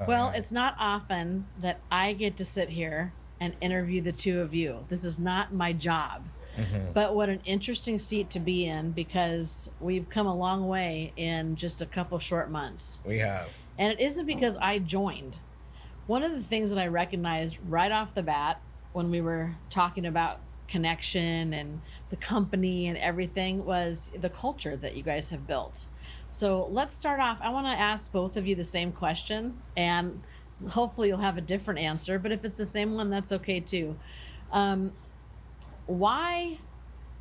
Well, it's not often that I get to sit here and interview the two of you. This is not my job. But what an interesting seat to be in, because we've come a long way in just a couple short months. We have. And it isn't because I joined. One of the things that I recognized right off the bat when we were talking about connection and the company and everything was the culture that you guys have built. So let's start off. I want to ask both of you the same question, and hopefully you'll have a different answer, but if it's the same one, that's okay too. Why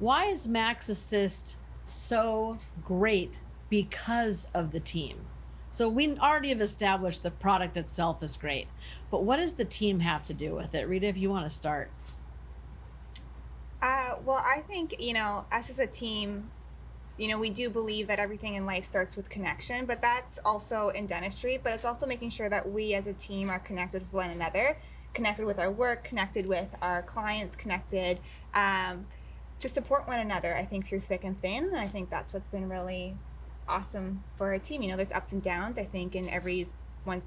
is MaxAssist so great because of the team? So we already have established the product itself is great, but what does the team have to do with it? Rita, if you want to start. Well, I think, us as a team, we do believe that everything in life starts with connection, but that's also in dentistry, but it's also making sure that we as a team are connected with one another, connected with our work, connected with our clients, connected to support one another, I think, through thick and thin. And I think that's what's been really awesome for our team. There's ups and downs, I think, in everyone's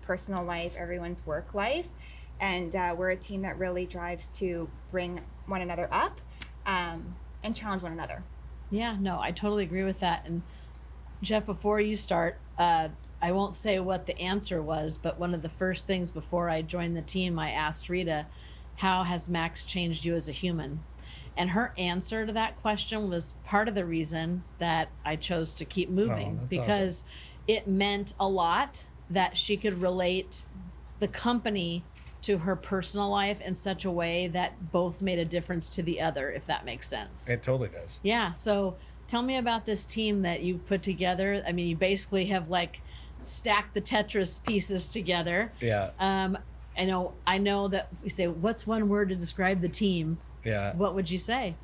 personal life, everyone's work life. And we're a team that really drives to bring one another up and challenge one another. Yeah, no, I totally agree with that. And Jeff, before you start, I won't say what the answer was, but one of the first things before I joined the team, I asked Rita, how has Max changed you as a human? And her answer to that question was part of the reason that I chose to keep moving, because it meant a lot that she could relate the company to her personal life in such a way that both made a difference to the other, if that makes sense. It totally does. Yeah. So tell me about this team that you've put together. I mean, you basically have stacked the Tetris pieces together. Yeah. I know that we say, what's one word to describe the team? Yeah. What would you say?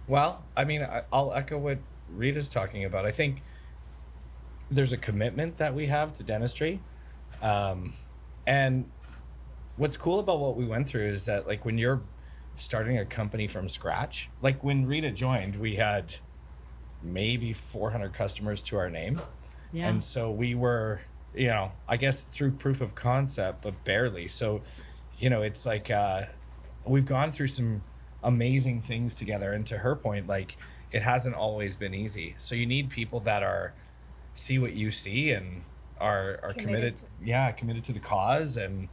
Well, I mean, I'll echo what Rita's talking about. I think there's a commitment that we have to dentistry. And what's cool about what we went through is that, when you're starting a company from scratch, when Rita joined, we had maybe 400 customers to our name. Yeah. And so we were, I guess through proof of concept, but barely. So, it's we've gone through some amazing things together. And to her point, it hasn't always been easy. So you need people that see what you see and are committed to the cause, and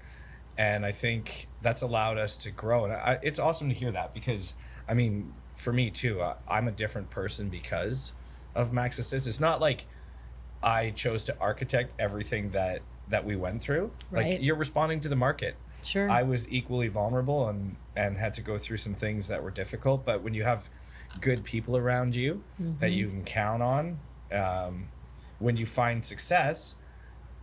I think that's allowed us to grow. And it's awesome to hear that, because I mean, for me too, I'm a different person because of MaxAssist. It's not like I chose to architect everything that we went through. Right. You're responding to the market. Sure. I was equally vulnerable and had to go through some things that were difficult, but when you have good people around you that you can count on, when you find success,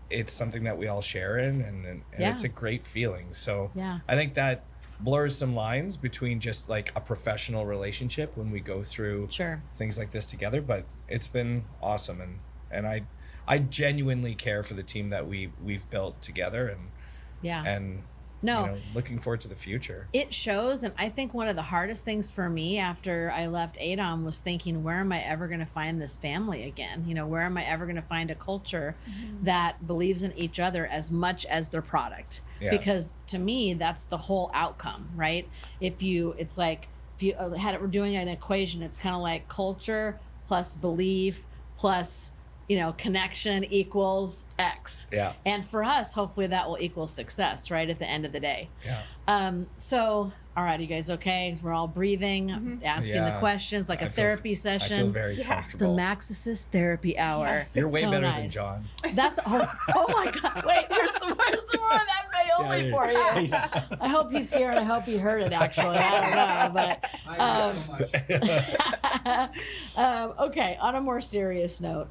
it's something that we all share in, and it's a great feeling. So I think that blurs some lines between just a professional relationship when we go through things like this together, but it's been awesome. And I genuinely care for the team that we've built together, and looking forward to the future. It shows. And I think one of the hardest things for me after I left ADOM was thinking, where am I ever going to find this family again? Where am I ever going to find a culture that believes in each other as much as their product? Yeah. Because to me, that's the whole outcome, right? If you we're doing an equation, it's kind of like culture plus belief plus connection equals X. Yeah. And for us, hopefully that will equal success, right, at the end of the day. Yeah. So, all right, you guys okay? We're all breathing, asking the questions, a therapy session. I feel very It's the comfortable. MaxAssist therapy hour. Yes. You're way So better nice. than John. That's, oh my God. Wait, there's some more of that Bailey for you. Yeah. I hope he's here, and I hope he heard it, actually. I don't know, but okay, on a more serious note,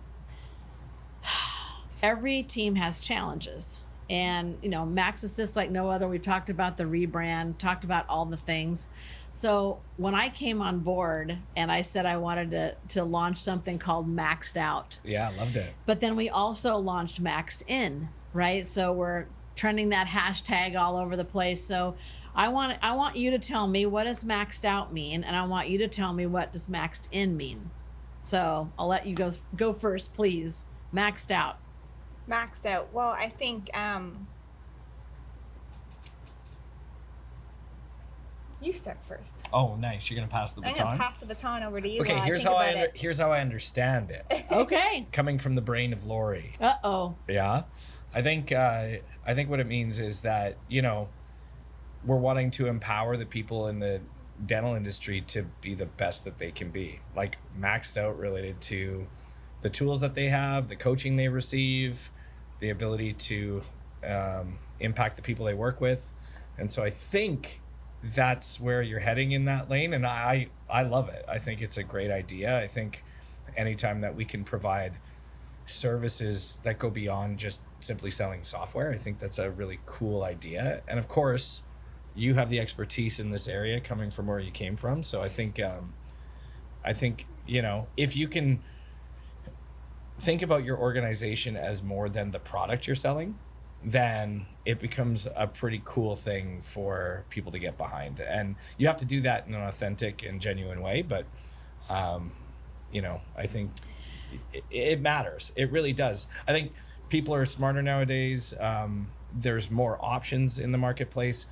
every team has challenges, and MaxAssist like no other. We've talked about the rebrand, talked about all the things. So when I came on board and I said I wanted to launch something called Maxed Out. Yeah, loved it. But then we also launched Maxed In, right? So we're trending that hashtag all over the place. So I want you to tell me, what does Maxed Out mean, and I want you to tell me, what does Maxed In mean. So I'll let you go first, please. Maxed Out. Maxed out. Well, I think you start first. Oh, nice. You're gonna pass the I'm baton. gonna pass the baton over to you. Okay, while here's think how about it. here's how I understand it. Okay. Coming from the brain of Lorie. Uh-oh. Yeah, I think what it means is that, you know, we're wanting to empower the people in the dental industry to be the best that they can be, like maxed out related to the tools that they have, the coaching they receive, the ability to impact the people they work with. And so I think that's where you're heading in that lane, and I love it. I think it's a great idea. I think anytime that we can provide services that go beyond just simply selling software, I think that's a really cool idea. And of course, you have the expertise in this area coming from where you came from. So I think, you know, if you can think about your organization as more than the product you're selling, then it becomes a pretty cool thing for people to get behind. And you have to do that in an authentic and genuine way. But, you know, I think it matters. It really does. I think people are smarter nowadays. There's more options in the marketplace.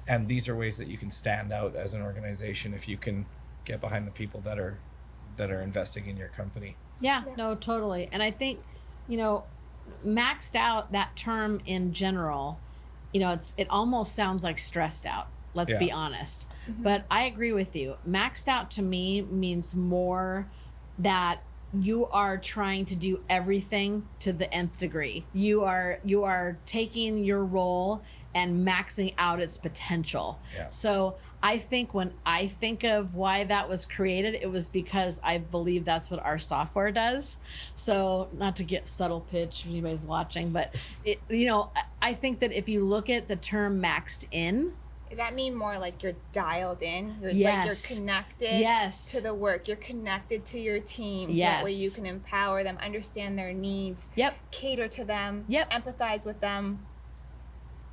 And these are ways that you can stand out as an organization if you can get behind the people that are investing in your company. Yeah, no, totally. And I think, you know, maxed out, that term in general, you know, it almost sounds like stressed out. Let's be honest. Mm-hmm. But I agree with you. Maxed out to me means more that you are trying to do everything to the nth degree. You are taking your role and maxing out its potential. Yeah. So I think when I think of why that was created, it was because I believe that's what our software does. So not to get subtle pitch if anybody's watching, but it, you know, I think that if you look at the term maxed in, does that mean more like you're dialed in? Yes. Like you're connected yes. to the work. You're connected to your team. So yes. that way you can empower them, understand their needs, yep. cater to them, yep. empathize with them.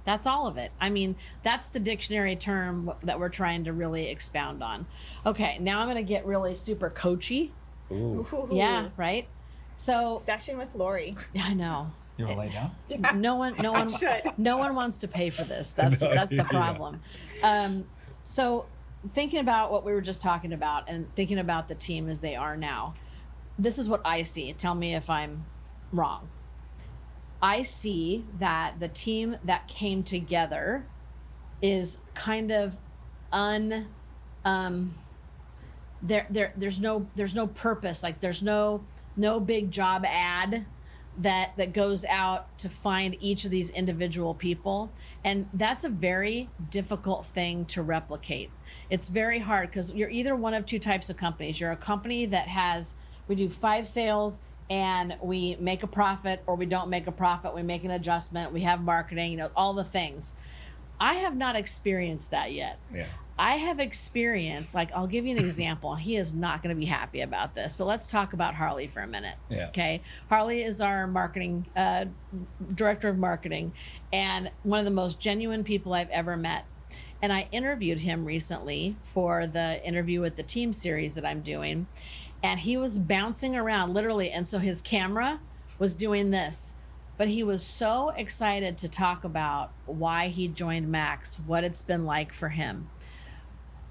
That's all of it. I mean, that's the dictionary term that we're trying to really expound on. Okay, now I'm going to get really super coachy. Ooh. Yeah, right? So Session with Lorie. I know. You want to lay down? Yeah. No one wants to pay for this. That's the problem. So thinking about what we were just talking about and thinking about the team as they are now, this is what I see. Tell me if I'm wrong. I see that the team that came together is kind of there's no purpose. Like there's no big job ad that goes out to find each of these individual people. And that's a very difficult thing to replicate. It's very hard because you're either one of two types of companies. You're a company that we do 5 sales and we make a profit, or we don't make a profit, we make an adjustment, we have marketing, you know, all the things. I have not experienced that yet. Yeah. I have experienced, like, I'll give you an example. He is not going to be happy about this, but let's talk about Harley for a minute. Yeah. Okay. Harley is our marketing, director of marketing, and one of the most genuine people I've ever met. And I interviewed him recently for the interview with the team series that I'm doing. And he was bouncing around literally. And so his camera was doing this, but he was so excited to talk about why he joined Max, what it's been like for him.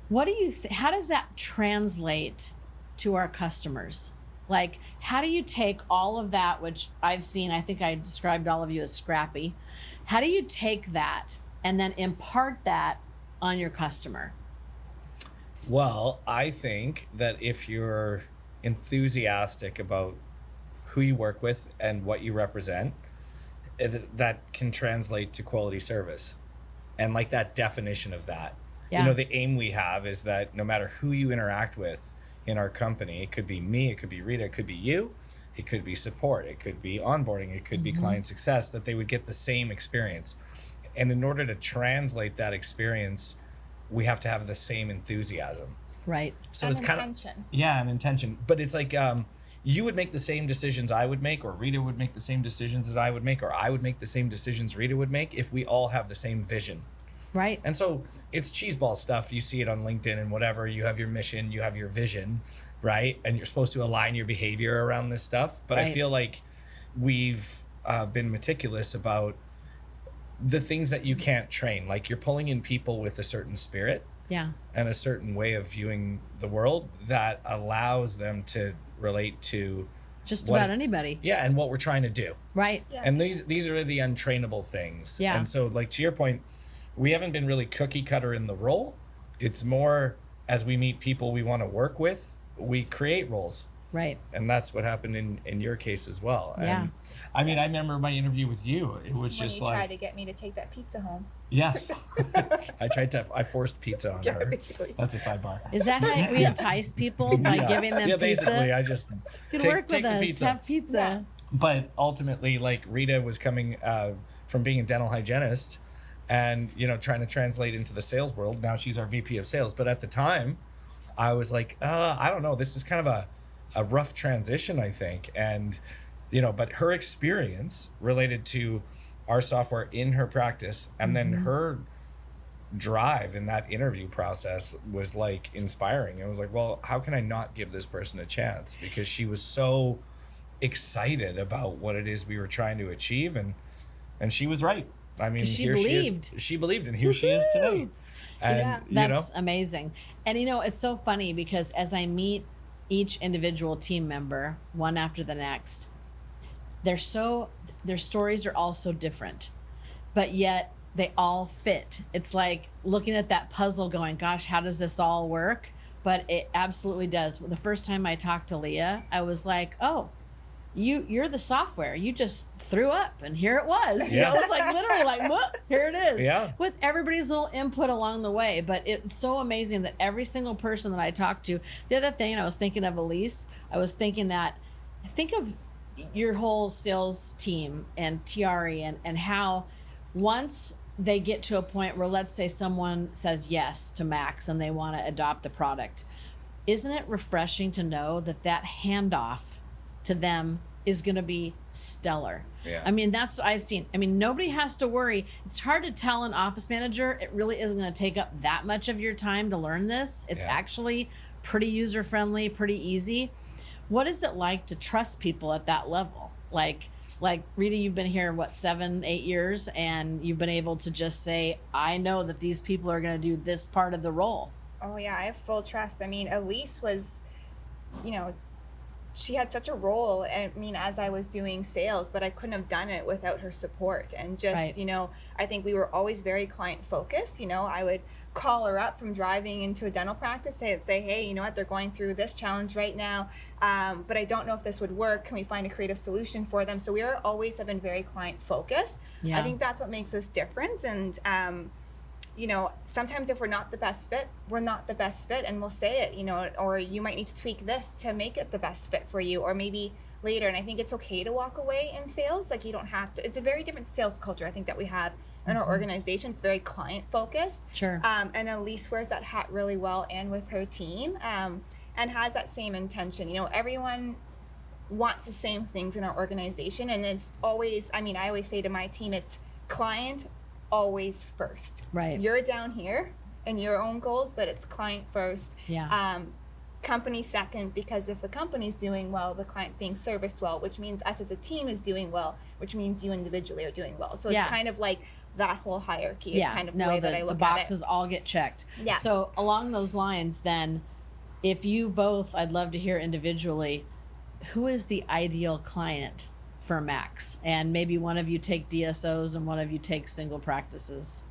What do you how does that translate to our customers? Like, how do you take all of that, which I've seen, I think I described all of you as scrappy. How do you take that and then impart that on your customer? Well, I think that if you're enthusiastic about who you work with and what you represent, that can translate to quality service. And like that definition of that. Yeah. You know, the aim we have is that no matter who you interact with in our company, it could be me, it could be Rita, it could be you, it could be support, it could be onboarding, it could be client success, that they would get the same experience. And in order to translate that experience, we have to have the same enthusiasm. Right. So an it's kind intention. of, yeah, an intention. But it's like you would make the same decisions I would make, or Rita would make the same decisions as I would make, or I would make the same decisions Rita would make if we all have the same vision. Right. And so it's cheeseball stuff. You see it on LinkedIn and whatever. You have your mission, you have your vision, right? And you're supposed to align your behavior around this stuff. But right. I feel like we've been meticulous about the things that you can't train. Like, you're pulling in people with a certain spirit Yeah. and a certain way of viewing the world that allows them to relate to Just what- about anybody. yeah, and what we're trying to do. Right. Yeah. And these are the untrainable things. Yeah. And so, like, to your point, we haven't been really cookie cutter in the role. It's more, as we meet people we want to work with, we create roles. Right. And that's what happened in your case as well. Yeah. And I mean, I remember my interview with you. It was When just you like, tried to get me to take that pizza home. yes. I forced pizza on Yeah, her. basically. That's a sidebar. Is that how we entice people by Yeah. giving them yeah, pizza? basically, I just You can take work with the us. pizza. Have pizza. Yeah. But ultimately, like, Rita was coming from being a dental hygienist and, you know, trying to translate into the sales world. Now she's our VP of sales. But at the time, I was like, I don't know. This is kind of a rough transition, I think. And, you know, but her experience related to our software in her practice, and then her drive in that interview process was like inspiring. It was like, well, how can I not give this person a chance? Because she was so excited about what it is we were trying to achieve, and she was right. I mean, 'Cause she here believed. she believed, and here she is today. And Yeah. you know, That's amazing. And you know, it's so funny because as I meet each individual team member, one after the next, their stories are all so different, but yet they all fit. It's like looking at that puzzle going, gosh, how does this all work? But it absolutely does. The first time I talked to Leah, I was like, oh, you're the software. You just threw up and here it was. You know, it was like literally like, whoop, here it is. Yeah. With everybody's little input along the way. But it's so amazing that every single person that I talked to, the other thing I was thinking of, Elise, I was thinking that, think of your whole sales team and TRE and how once they get to a point where, let's say someone says yes to Max and they want to adopt the product, isn't it refreshing to know that that handoff to them is going to be stellar? Yeah. I mean, that's what I've seen. I mean, nobody has to worry. It's hard to tell an office manager. It really isn't going to take up that much of your time to learn this. It's Yeah. actually pretty user-friendly, pretty easy. What is it like to trust people at that level? Like Rita, you've been here, what, 7-8 years, and you've been able to just say, I know that these people are going to do this part of the role. Oh yeah, I have full trust. I mean, Elise was, you know, she had such a role, I mean, as I was doing sales, but I couldn't have done it without her support. And just, Right. you know, I think we were always very client focused. You know, I would call her up from driving into a dental practice, say, hey, you know what, they're going through this challenge right now, but I don't know if this would work. Can we find a creative solution for them? So we are always have been very client focused. Yeah. I think that's what makes us different. And, you know, sometimes if we're not the best fit, we're not the best fit, and we'll say it, you know, or you might need to tweak this to make it the best fit for you, or maybe later. And I think it's okay to walk away in sales. Like, you don't have to. It's a very different sales culture, I think, that we have in our organization. It's very client focused. Sure. And Elise wears that hat really well, and with her team, and has that same intention. You know, everyone wants the same things in our organization, and it's always, I mean, I always say to my team, it's client always first. Right. You're down here in your own goals, but it's client first. Yeah. Company second, because if the company's doing well, the client's being serviced well, which means us as a team is doing well, which means you individually are doing well. So Yeah. it's kind of like that whole hierarchy is kind of the way that I the look boxes at all get checked. Yeah. So along those lines, then, if you both, I'd love to hear individually, who is the ideal client for Max? And maybe one of you take DSOs and one of you take single practices.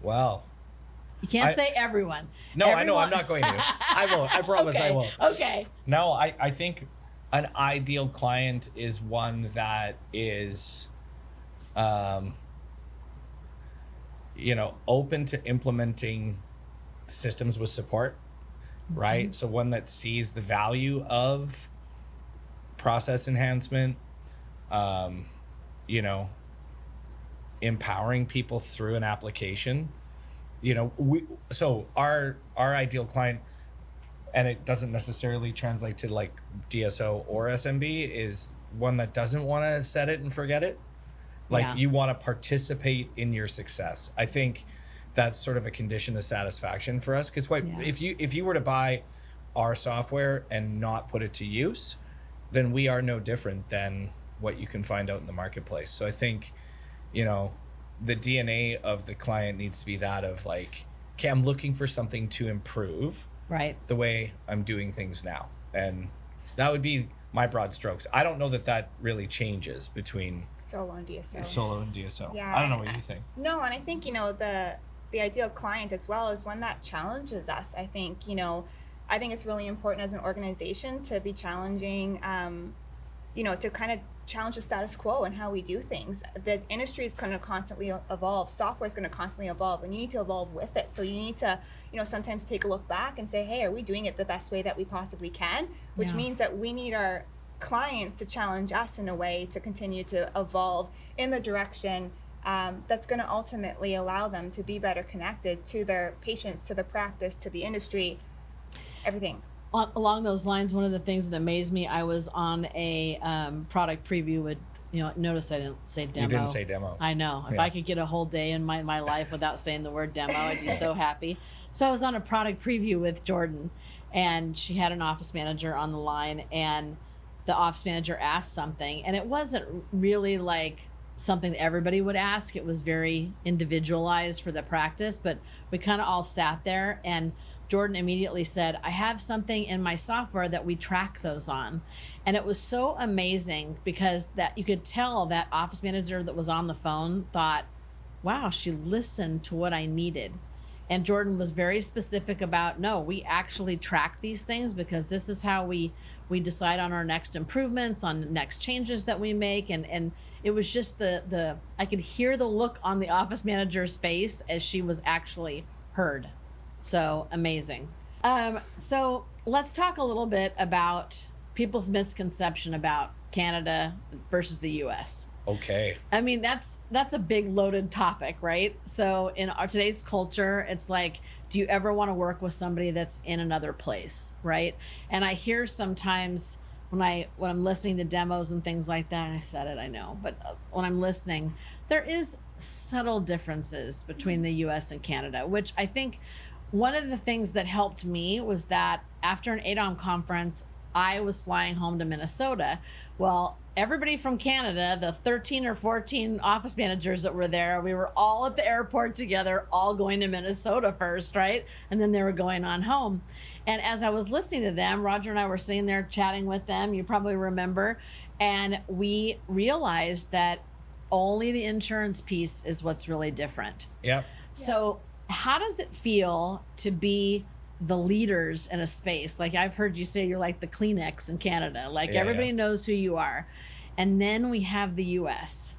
wow. You can't say everyone. No, I know I'm not going to. I won't. I promise okay. I won't. Okay. No, I think an ideal client is one that is, you know, open to implementing systems with support, right? So one that sees the value of process enhancement, you know, empowering people through an application. You know, so our ideal client, and it doesn't necessarily translate to like DSO or SMB, is one that doesn't want to set it and forget it. Like, Yeah. you want to participate in your success. I think that's sort of a condition of satisfaction for us. Because Yeah. if you were to buy our software and not put it to use, then we are no different than what you can find out in the marketplace. So I think, you know, the DNA of the client needs to be that of like, okay, I'm looking for something to improve the way I'm doing things now. And that would be my broad strokes. I don't know that that really changes between solo and DSO. Solo and DSO. Yeah, I don't know what you think. No, and I think, you know, the ideal client as well is one that challenges us. I think, you know, I think it's really important as an organization to be challenging, you know, to kind of challenge the status quo and how we do things. The industry is going to constantly evolve. Software is going to constantly evolve, and you need to evolve with it. So you need to, you know, sometimes take a look back and say, hey, are we doing it the best way that we possibly can? Which means that we need our clients to challenge us in a way to continue to evolve in the direction that's going to ultimately allow them to be better connected to their patients, to the practice, to the industry, everything. Along those lines, one of the things that amazed me, I was on a product preview with, you know, notice I didn't say demo. You didn't say demo. I know. If I could get a whole day in my life without saying the word demo, I'd be so happy. So I was on a product preview with Jordan, and she had an office manager on the line, and the office manager asked something, and it wasn't really like something that everybody would ask. It was very individualized for the practice, but we kind of all sat there, and Jordan immediately said, I have something in my software that we track those on. And it was so amazing because that you could tell that office manager that was on the phone thought, wow, she listened to what I needed. And Jordan was very specific about, no, we actually track these things because this is how we decide on our next improvements, on next changes that we make. And it was just the I could hear the look on the office manager's face as she was actually heard. So amazing. So let's talk a little bit about people's misconception about Canada versus the US. Okay. I mean, that's a big loaded topic, right? So in today's culture, it's like, do you ever want to work with somebody that's in another place, right? And I hear sometimes when I'm listening to demos and things like that, I said it, I know, but when I'm listening, there is subtle differences between the US and Canada, which I think one of the things that helped me was that after an ADOM conference, I was flying home to Minnesota. Well, everybody from Canada, the 13 or 14 office managers that were there, we were all at the airport together, all going to Minnesota first, right? And then they were going on home. And as I was listening to them, Roger and I were sitting there chatting with them, you probably remember, and we realized that only the insurance piece is what's really different. Yep. So how does it feel to be the leaders in a space? Like I've heard you say you're like the Kleenex in Canada, like everybody knows who you are. And then we have the US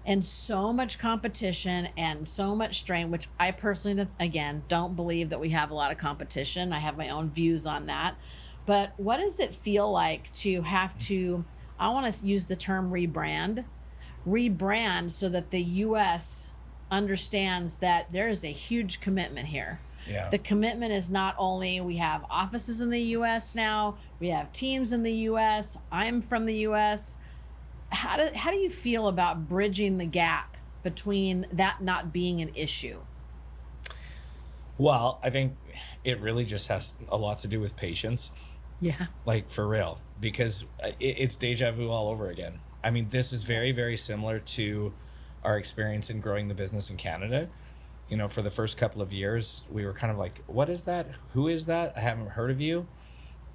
and so much competition and so much strain, which I personally, again, don't believe that we have a lot of competition. I have my own views on that. But what does it feel like to have to, I want to use the term rebrand so that the US understands that there is a huge commitment here. Yeah. The commitment is not only we have offices in the US now, we have teams in the US, I'm from the US. How do you feel about bridging the gap between that not being an issue? Well, I think it really just has a lot to do with patience. Yeah. Like for real, because it's deja vu all over again. I mean, this is very, very similar to our experience in growing the business in Canada. You know, for the first couple of years, we were kind of like, what is that? Who is that? I haven't heard of you.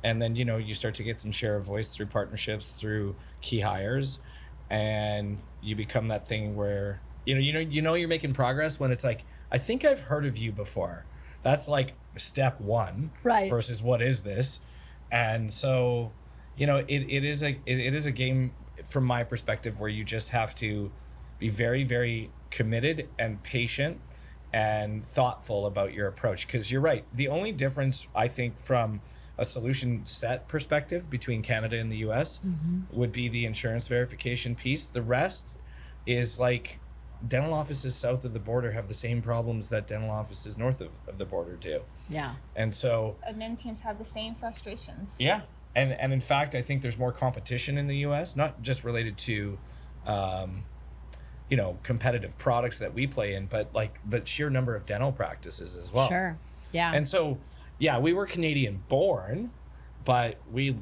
And then, you know, you start to get some share of voice through partnerships, through key hires, and you become that thing where, you know, you're making progress when it's like, I think I've heard of you before. That's like step one, right? Versus what is this? And so, you know, it is a game from my perspective where you just have to be very, very committed and patient and thoughtful about your approach. Because you're right. The only difference, I think, from a solution set perspective between Canada and the US would be the insurance verification piece. The rest is like dental offices south of the border have the same problems that dental offices north of the border do. Yeah. And so admin teams have the same frustrations. Yeah. And in fact, I think there's more competition in the US, not just related to you know, competitive products that we play in, but like the sheer number of dental practices as well. Sure. Yeah. And so, yeah, we were Canadian born, but we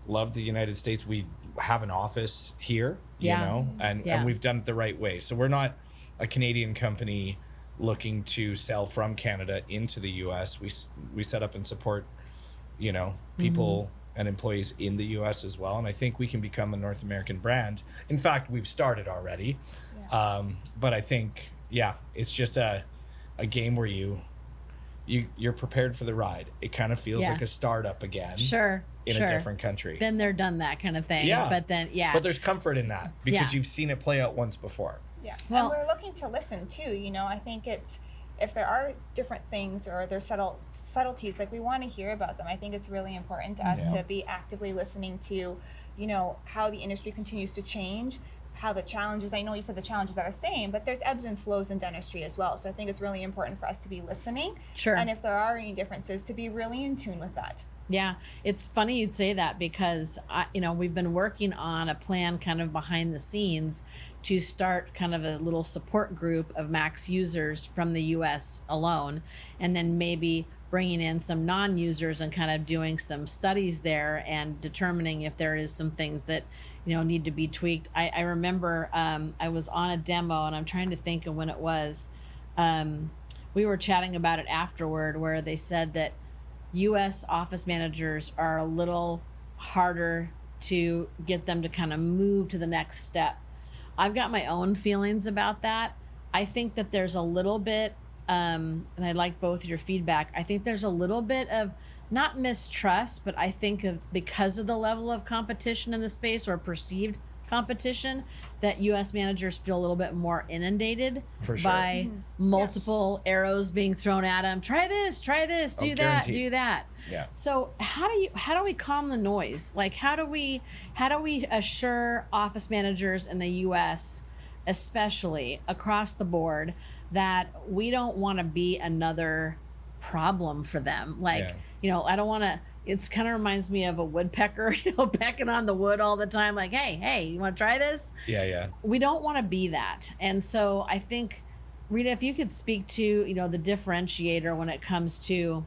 love the United States. We have an office here, you know, and we've done it the right way. So we're not a Canadian company looking to sell from Canada into the US. We set up and support, you know, people and employees in the US as well. And I think we can become a North American brand. In fact, we've started already. But I think, it's just a game where you're prepared for the ride. It kind of feels like a startup again. In a different country. Been there, done that kind of thing. But then, But there's comfort in that because you've seen it play out once before. Well, and we're looking to listen too. You know, I think it's, if there are different things or there's subtleties, like we want to hear about them. I think it's really important to us to be actively listening to, you know, how the industry continues to change, how the challenges, I know you said the challenges are the same, but there's ebbs and flows in dentistry as well. So I think it's really important for us to be listening. And if there are any differences, to be really in tune with that. Yeah, it's funny you'd say that because, you know, we've been working on a plan kind of behind the scenes to start kind of a little support group of Max users from the US alone, and then maybe bringing in some non-users and kind of doing some studies there and determining if there is some things that, you know, need to be tweaked. I remember I was on a demo, and I'm trying to think of when it was. We were chatting about it afterward, where they said that US office managers are a little harder to get them to kind of move to the next step. I've got my own feelings about that. I think that there's a little bit, and I like both your feedback, I think there's a little bit of not mistrust, but I think of, because of the level of competition in the space or perceived competition, that US managers feel a little bit more inundated by multiple arrows being thrown at them. Try this, do that, do that. So how do we calm the noise? Like how do we assure office managers in the US, especially across the board, that we don't want to be another problem for them? Like, you know, I don't want to, it's kind of reminds me of a woodpecker, you know, pecking on the wood all the time. Like, hey, you want to try this? We don't want to be that. And so I think, Rita, if you could speak to, you know, the differentiator when it comes to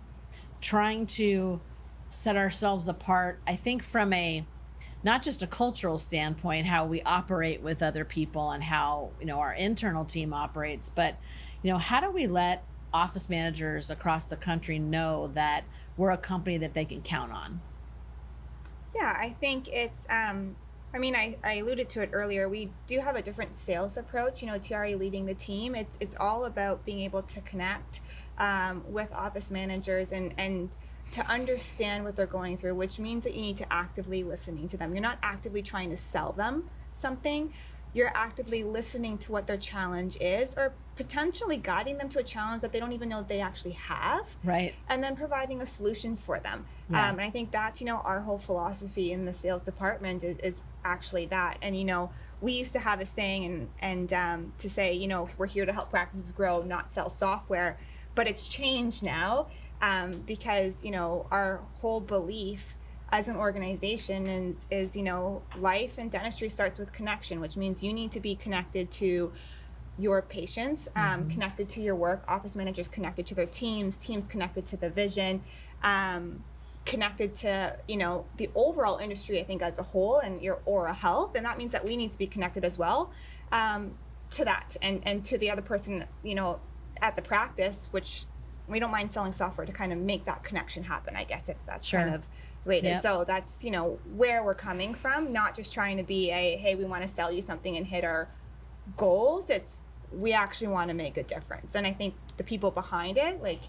trying to set ourselves apart, I think from a, not just a cultural standpoint, how we operate with other people and how, you know, our internal team operates, but, you know, how do we let office managers across the country know that we're a company that they can count on? Yeah, I think it's, I mean, I alluded to it earlier. We do have a different sales approach. You know, Thierry leading the team. It's all about being able to connect with office managers and to understand what they're going through, which means that you need to actively listening to them. You're not actively trying to sell them something. You're actively listening to what their challenge is, or potentially guiding them to a challenge that they don't even know that they actually have. And then providing a solution for them. And I think that's, you know, our whole philosophy in the sales department is actually that. And, you know, we used to have a saying and to say, you know, we're here to help practices grow, not sell software. But it's changed now because, you know, our whole belief as an organization is, you know, life in dentistry starts with connection, which means you need to be connected to your patients, connected to your work, office managers connected to their teams connected to the vision, connected to, you know, the overall industry, I think, as a whole, and your oral health. And that means that we need to be connected as well to that and to the other person, you know, at the practice, which we don't mind selling software to kind of make that connection happen, I guess, if that's kind of the way it is. So that's, you know, where we're coming from, not just trying to be a, hey, we want to sell you something and hit our goals. It's, we actually want to make a difference. And I think the people behind it, like,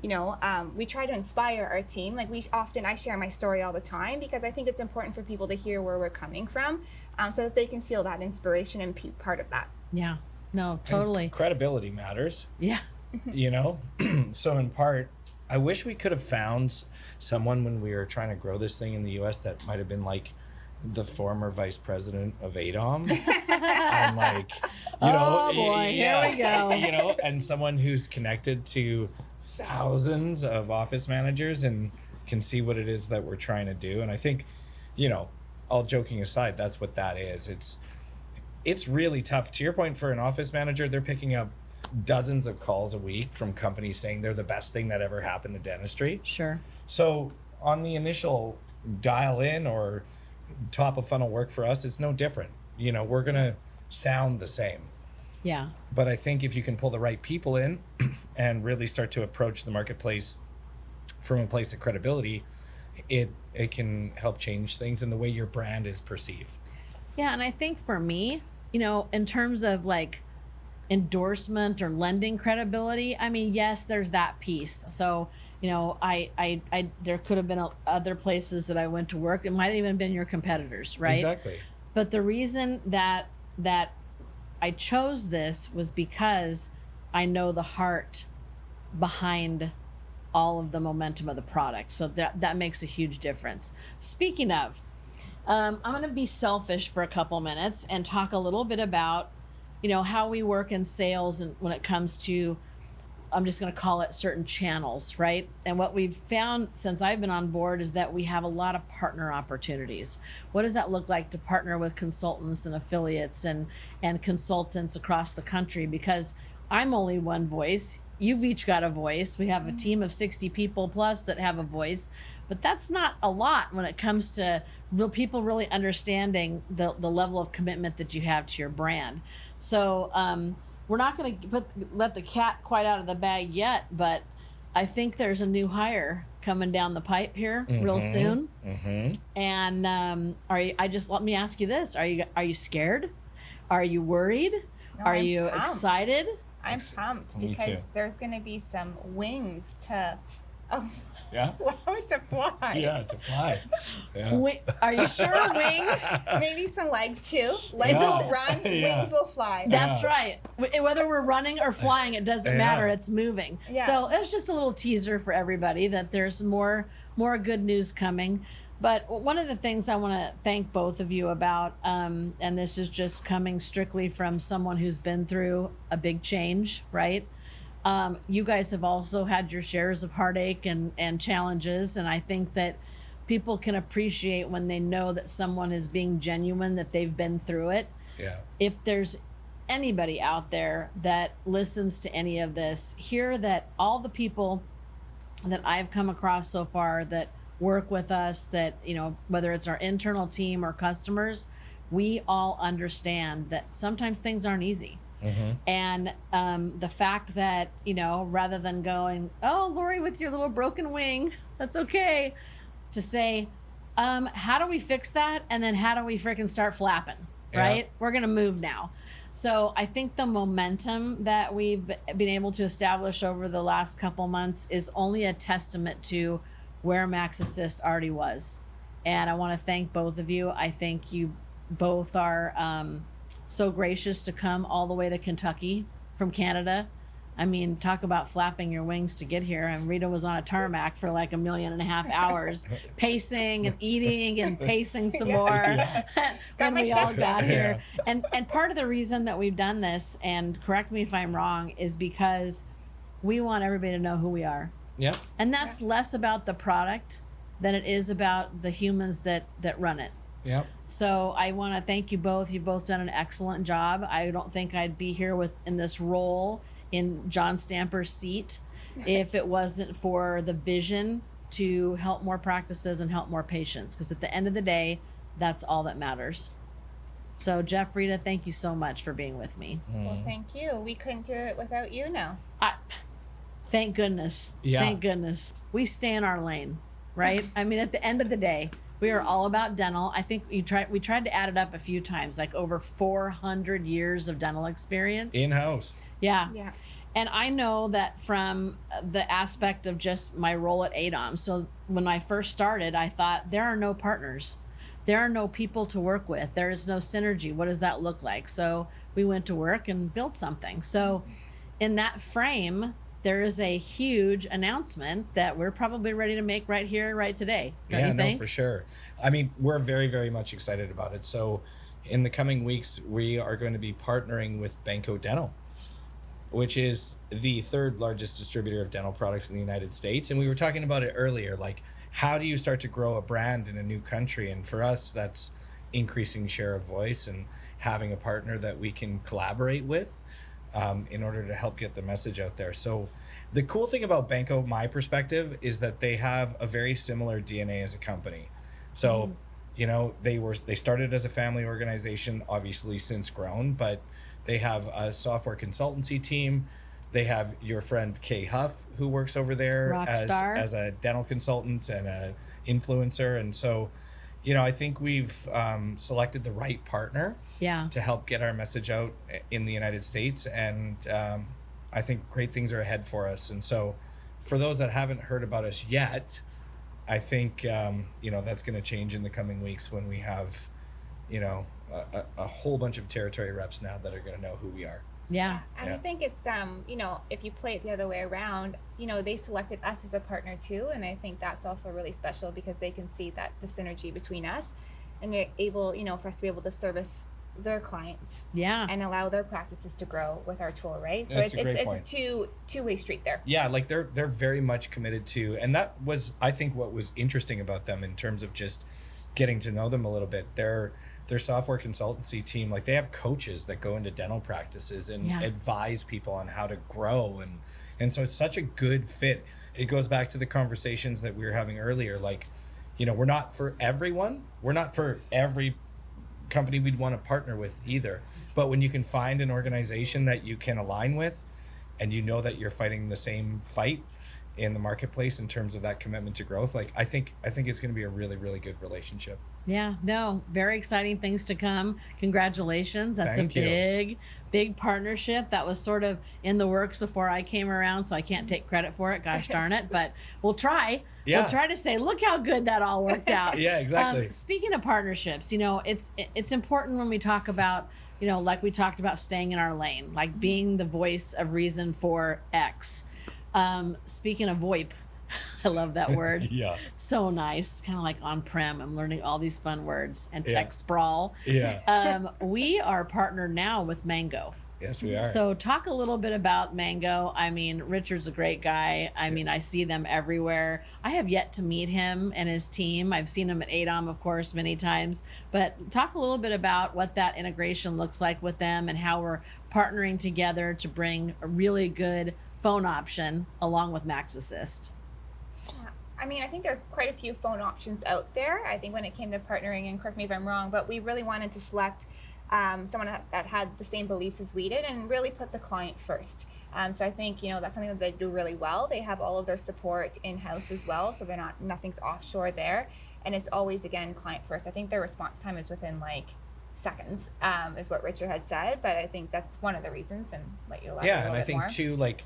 you know, we try to inspire our team. Like I share my story all the time because I think it's important for people to hear where we're coming from so that they can feel that inspiration and be part of that. Yeah, no, totally. And credibility matters. Yeah. You know, so in part, I wish we could have found someone when we were trying to grow this thing in the US that might have been like the former vice president of ADOM. And like, you know, oh boy, here we go. You know, and someone who's connected to thousands of office managers and can see what it is that we're trying to do. And I think, you know, all joking aside, that's what that is. It's really tough. To your point, for an office manager, they're picking up dozens of calls a week from companies saying they're the best thing that ever happened to dentistry. Sure. So on the initial dial in or top of funnel work for us, it's no different. You know, we're going to sound the same. Yeah. But I think if you can pull the right people in and really start to approach the marketplace from a place of credibility, it can help change things in the way your brand is perceived. Yeah, and I think for me, you know, in terms of like endorsement or lending credibility, I mean, yes, there's that piece. So, you know, I there could have been other places that I went to work. It might have even been your competitors, right? Exactly. But the reason that I chose this was because I know the heart behind all of the momentum of the product. So that makes a huge difference. Speaking of, I'm going to be selfish for a couple minutes and talk a little bit about, you know, how we work in sales and when it comes to, I'm just going to call it certain channels, right? And what we've found since I've been on board is that we have a lot of partner opportunities. What does that look like to partner with consultants and affiliates and consultants across the country? Because I'm only one voice. You've each got a voice. We have a team of 60 people plus that have a voice, but that's not a lot when it comes to real people really understanding the level of commitment that you have to your brand. So, we're not going to let the cat quite out of the bag yet, but I think there's a new hire coming down the pipe here real soon. And let me ask you this: Are you scared? Are you worried? No, Are I'm you pumped. excited? I'm pumped Me because too. there's going to be some wings to Yeah. allow it to fly. Yeah, to fly. Yeah. Are you sure? Wings? Maybe some legs too. Legs Yeah. will run, Yeah. wings will fly. That's right. Whether we're running or flying, it doesn't Yeah. matter. It's moving. Yeah. So it's just a little teaser for everybody that there's more good news coming. But one of the things I want to thank both of you about, and this is just coming strictly from someone who's been through a big change, right? You guys have also had your shares of heartache and challenges, and I think that people can appreciate when they know that someone is being genuine, that they've been through it. Yeah. If there's anybody out there that listens to any of this, hear that all the people that I've come across so far that work with us, that, you know, whether it's our internal team or customers, we all understand that sometimes things aren't easy. And the fact that, you know, rather than going, oh, Lorie, with your little broken wing, that's okay, to say, how do we fix that? And then how do we freaking start flapping, right? Yeah. We're going to move now. So I think the momentum that we've been able to establish over the last couple months is only a testament to where MaxAssist already was. And I want to thank both of you. I think you both are so gracious to come all the way to Kentucky from Canada. I mean, talk about flapping your wings to get here. And Rita was on a tarmac for like 1.5 million hours, pacing and eating and pacing some more when we all got here. And part of the reason that we've done this, and correct me if I'm wrong, is because we want everybody to know who we are. Yeah. And that's less about the product than it is about the humans that run it. Yeah. So I want to thank you both. You've both done an excellent job. I don't think I'd be here in this role in John Stamper's seat if it wasn't for the vision to help more practices and help more patients. Because at the end of the day, that's all that matters. So Jeff, Rita, thank you so much for being with me. Well, thank you. We couldn't do it without you now. Thank goodness. Yeah. Thank goodness. We stay in our lane, right? I mean, at the end of the day, we are all about dental. I think we tried to add it up a few times, like over 400 years of dental experience. In-house. Yeah. Yeah. And I know that from the aspect of just my role at ADOM. So when I first started, I thought there are no partners. There are no people to work with. There is no synergy. What does that look like? So we went to work and built something. So in that frame, there is a huge announcement that we're probably ready to make right here, right today. Don't you think? No, for sure. I mean, we're very, very much excited about it. So in the coming weeks, we are going to be partnering with Benco Dental, which is the third largest distributor of dental products in the United States. And we were talking about it earlier, like, how do you start to grow a brand in a new country? And for us, that's increasing share of voice and having a partner that we can collaborate with in order to help get the message out there. So the cool thing about Benco, my perspective, is that they have a very similar DNA as a company. So, you know, they started as a family organization, obviously since grown, but they have a software consultancy team. They have your friend Kay Huff, who works over there as a dental consultant and a influencer. And so, you know, I think we've selected the right partner to help get our message out in the United States. And I think great things are ahead for us. And so for those that haven't heard about us yet, I think, you know, that's going to change in the coming weeks when we have, you know, a whole bunch of territory reps now that are going to know who we are. Yeah. And I think it's, you know, if you play it the other way around, you know, they selected us as a partner too. And I think that's also really special because they can see that the synergy between us and they're able, you know, for us to be able to service their clients and allow their practices to grow with our tool, right? So That's it's a two-way street there. Yeah, like they're very much committed to, and that was, I think, what was interesting about them in terms of just getting to know them a little bit. Their software consultancy team, like they have coaches that go into dental practices and advise people on how to grow, and so it's such a good fit. It goes back to the conversations that we were having earlier, like, you know, we're not for everyone, we're not for every company we'd want to partner with either, but when you can find an organization that you can align with and you know that you're fighting the same fight in the marketplace in terms of that commitment to growth, like I think it's going to be a really, really good relationship. Yeah, no, very exciting things to come. Congratulations. That's big partnership that was sort of in the works before I came around, so I can't take credit for it. Gosh darn it. But we'll try. Yeah. We'll try to say, look how good that all worked out. Yeah, exactly. Speaking of partnerships, you know, it's important when we talk about, you know, like we talked about staying in our lane, like being the voice of reason for X. Speaking of VoIP, I love that word. Yeah. So nice. Kind of like on-prem. I'm learning all these fun words and tech sprawl. Yeah. We are partnered now with Mango. Yes, we are. So talk a little bit about Mango. I mean, Richard's a great guy. I mean, I see them everywhere. I have yet to meet him and his team. I've seen him at ADOM, of course, many times. But talk a little bit about what that integration looks like with them and how we're partnering together to bring a really good phone option along with MaxAssist. I mean, I think there's quite a few phone options out there. I think when it came to partnering, and correct me if I'm wrong, but we really wanted to select someone that had the same beliefs as we did and really put the client first. So I think, you know, that's something that they do really well. They have all of their support in-house as well, so nothing's offshore there. And it's always, again, client first. I think their response time is within like seconds, is what Richard had said, but I think that's one of the reasons, and let you elaborate a little bit more. Yeah, and I think too, like,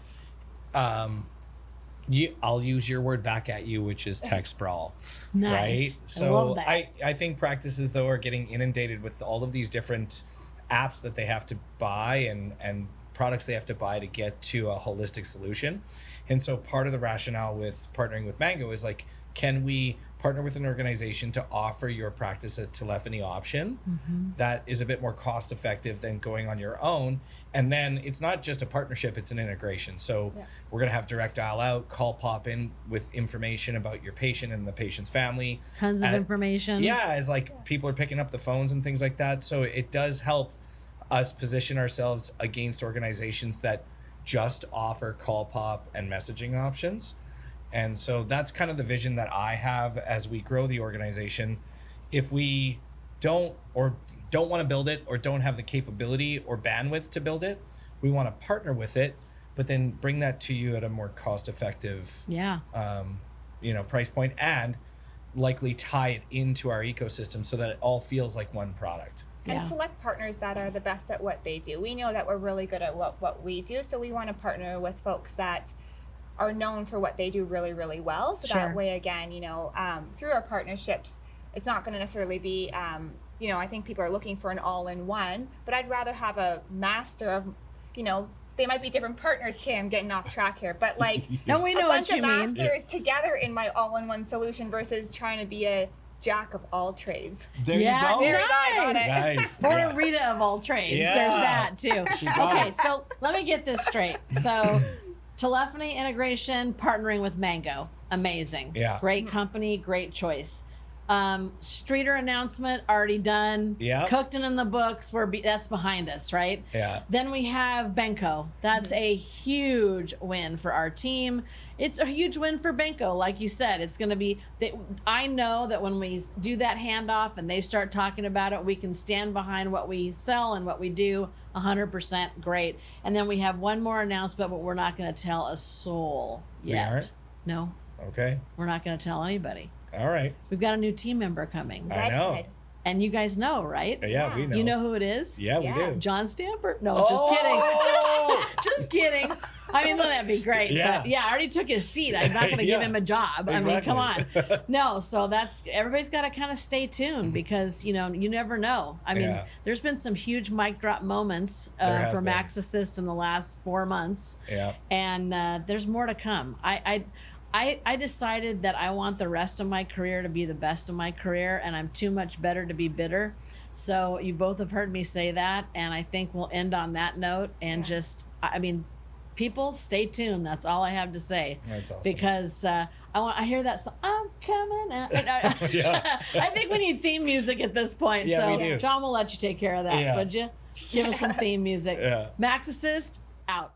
I'll use your word back at you, which is tech sprawl. Nice. Right? So I love that. I think practices though are getting inundated with all of these different apps that they have to buy and products they have to buy to get to a holistic solution. And so part of the rationale with partnering with Mango is like, can we partner with an organization to offer your practice a telephony option that is a bit more cost effective than going on your own? And then it's not just a partnership, it's an integration. So we're going to have direct dial out, call pop in with information about your patient and the patient's family. Tons of information. Yeah, as like people are picking up the phones and things like that. So it does help us position ourselves against organizations that just offer call pop and messaging options. And so that's kind of the vision that I have as we grow the organization. If we don't want to build it or don't have the capability or bandwidth to build it, we want to partner with it, but then bring that to you at a more cost-effective, price point, and likely tie it into our ecosystem so that it all feels like one product. And select partners that are the best at what they do. We know that we're really good at what we do, so we want to partner with folks that are known for what they do really, really well. So that way, again, you know, through our partnerships, it's not going to necessarily be, you know, I think people are looking for an all-in-one, but I'd rather have a master of, you know, they might be different partners. Okay, I'm getting off track here, but like no, we know a bunch what you of mean. masters together in my all-in-one solution versus trying to be a jack of all trades. There you go. There you go. I got it. Nice. Or a Rita of all trades. There's that too. Okay, so let me get this straight. So telephony integration, partnering with Mango. Amazing. Yeah. Great company, great choice. Streeter announcement already done. Yeah. Cooked and in the books. That's behind us, right? Yeah. Then we have Benco. That's a huge win for our team. It's a huge win for Benco. Like you said, it's going to be, I know that when we do that handoff and they start talking about it, we can stand behind what we sell and what we do 100% great. And then we have one more announcement, but we're not going to tell a soul yet. We aren't? No. Okay. We're not going to tell anybody. All right. We've got a new team member coming. I know. Redhead. And you guys know, right? Yeah, we know. You know who it is? Yeah, we do. John Stamper? No, Oh! just kidding. I mean, that'd be great. Yeah. But yeah, I already took his seat. I'm not going to give him a job. Exactly. I mean, come on. No, so everybody's got to kind of stay tuned because, you never know. I mean, there's been some huge mic drop moments for MaxAssist in the last 4 months. Yeah. And there's more to come. I decided that I want the rest of my career to be the best of my career, and I'm too much better to be bitter. So you both have heard me say that, and I think we'll end on that note. And people, stay tuned. That's all I have to say. That's awesome. Because I hear that song, I'm coming out. Yeah. I think we need theme music at this point. Yeah, so we do. John will let you take care of that, would you? Give us some theme music. Yeah. MaxAssist, out.